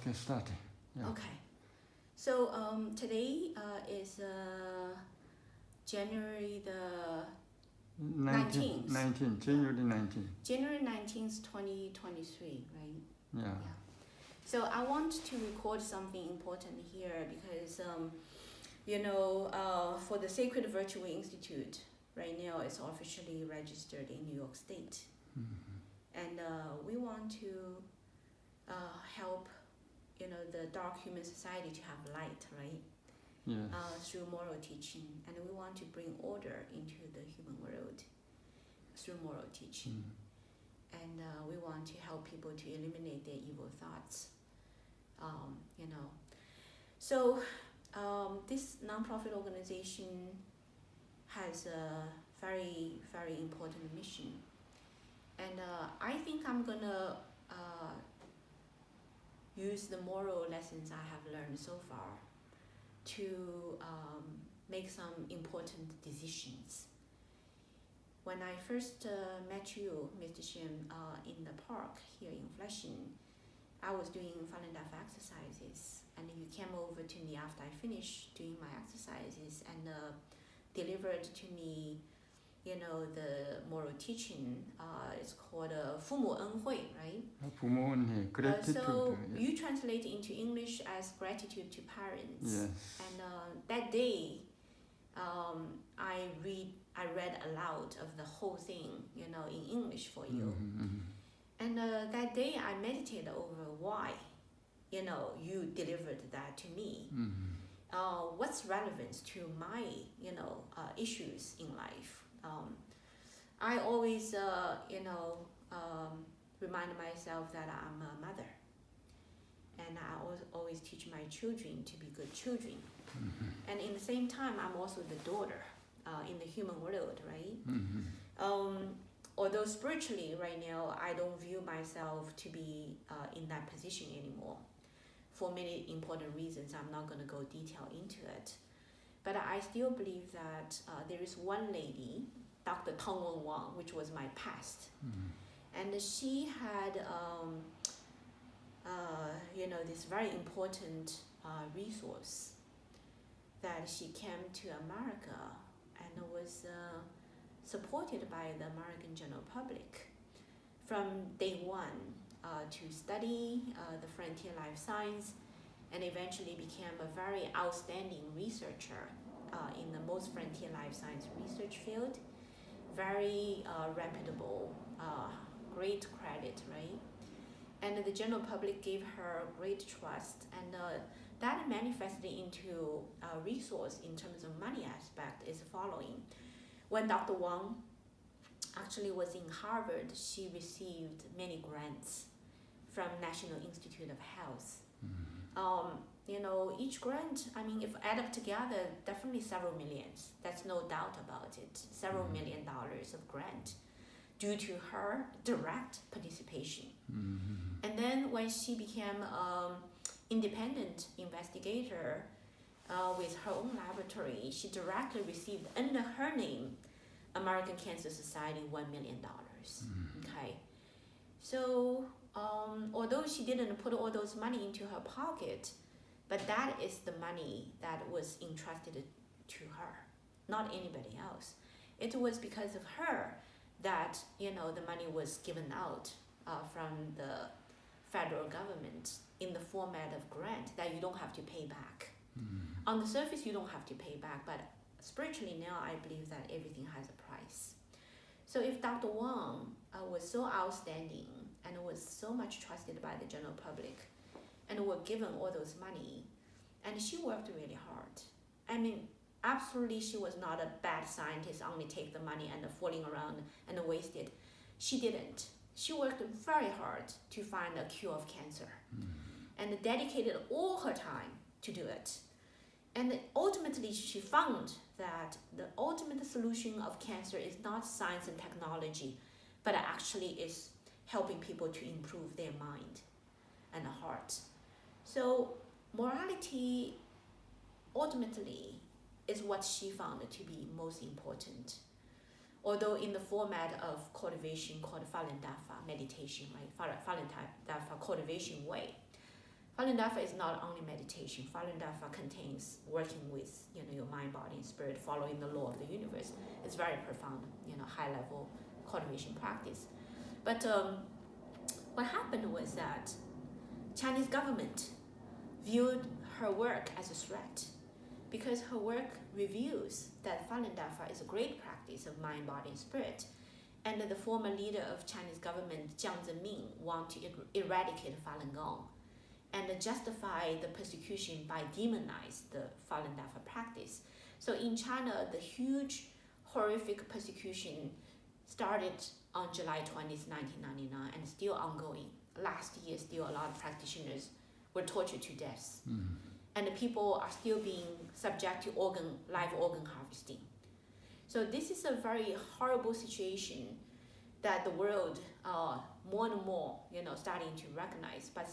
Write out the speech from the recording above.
Okay, start. Yeah. Okay. So today is January the 19th. 19th, January 19th. January 19th, 2023, right? Yeah. So I want to record something important here because, for the Sacred Virtual Institute, right now it's officially registered in New York State. Mm-hmm. And we want to help, the dark human society to have light, right? Yes. Through moral teaching. And we want to bring order into the human world through moral teaching. And we want to help people to eliminate their evil thoughts. So this nonprofit organization has a very, very important mission. And I think I'm gonna use the moral lessons I have learned so far to make some important decisions. When I first met you, Mr. Shen, in the park here in Flushing, I was doing Falun Dafa exercises, and you came over to me after I finished doing my exercises and delivered to me, the moral teaching. It's called 父母恩惠, right? Gratitude. So you translate into English as gratitude to parents. Yes. And that day, I read aloud of the whole thing, in English for you. Mm-hmm. And that day I meditated over why, you delivered that to me. Mm-hmm. What's relevant to my, issues in life. I always, remind myself that I'm a mother. And I always teach my children to be good children. Mm-hmm. And in the same time, I'm also the daughter in the human world, right? Mm-hmm. Although spiritually, right now, I don't view myself to be in that position anymore. For many important reasons, I'm not going to go detail into it. But I still believe that there is one lady, Dr. Tongwen Wang, which was my past. Mm-hmm. And she had, this very important resource that she came to America and was supported by the American general public from day one to study the frontier life science, and eventually became a very outstanding researcher in the most frontier life science research field. Very reputable, great credit, right? And the general public gave her great trust, and that manifested into a resource in terms of money aspect is the following. When Dr. Wang actually was in Harvard, she received many grants from National Institute of Health. Mm-hmm. Each grant, if add up together, definitely several millions. That's no doubt about it. Several $1 million of grant due to her direct participation. Mm-hmm. And then when she became independent investigator with her own laboratory, she directly received under her name American Cancer Society $1 million. Okay, so although she didn't put all those money into her pocket, but that is the money that was entrusted to her, not anybody else. It was because of her that the money was given out from the federal government in the format of grant that you don't have to pay back. Mm-hmm. On the surface, you don't have to pay back, but spiritually now I believe that everything has a price. So if Dr. Wang was so outstanding and was so much trusted by the general public and were given all those money, and she worked really hard. Absolutely she was not a bad scientist, only take the money and fooling around and waste it. She didn't. She worked very hard to find a cure of cancer and dedicated all her time to do it. And ultimately she found that the ultimate solution of cancer is not science and technology, but actually is helping people to improve their mind and heart. So morality ultimately is what she found to be most important. Although in the format of cultivation called Falun Dafa meditation, right? Falun Dafa cultivation way. Falun Dafa is not only meditation. Falun Dafa contains working with your mind, body, and spirit, following the law of the universe. It's very profound, high level cultivation practice. But what happened was that Chinese government viewed her work as a threat because her work reveals that Falun Dafa is a great practice of mind, body, and spirit. And the former leader of Chinese government, Jiang Zemin, want to eradicate Falun Gong and justify the persecution by demonize the Falun Dafa practice. So in China, the huge, horrific persecution started on July 20th, 1999, and still ongoing. Last year, still a lot of practitioners were tortured to death. And the people are still being subject to live organ harvesting. So this is a very horrible situation that the world more and more, starting to recognize. But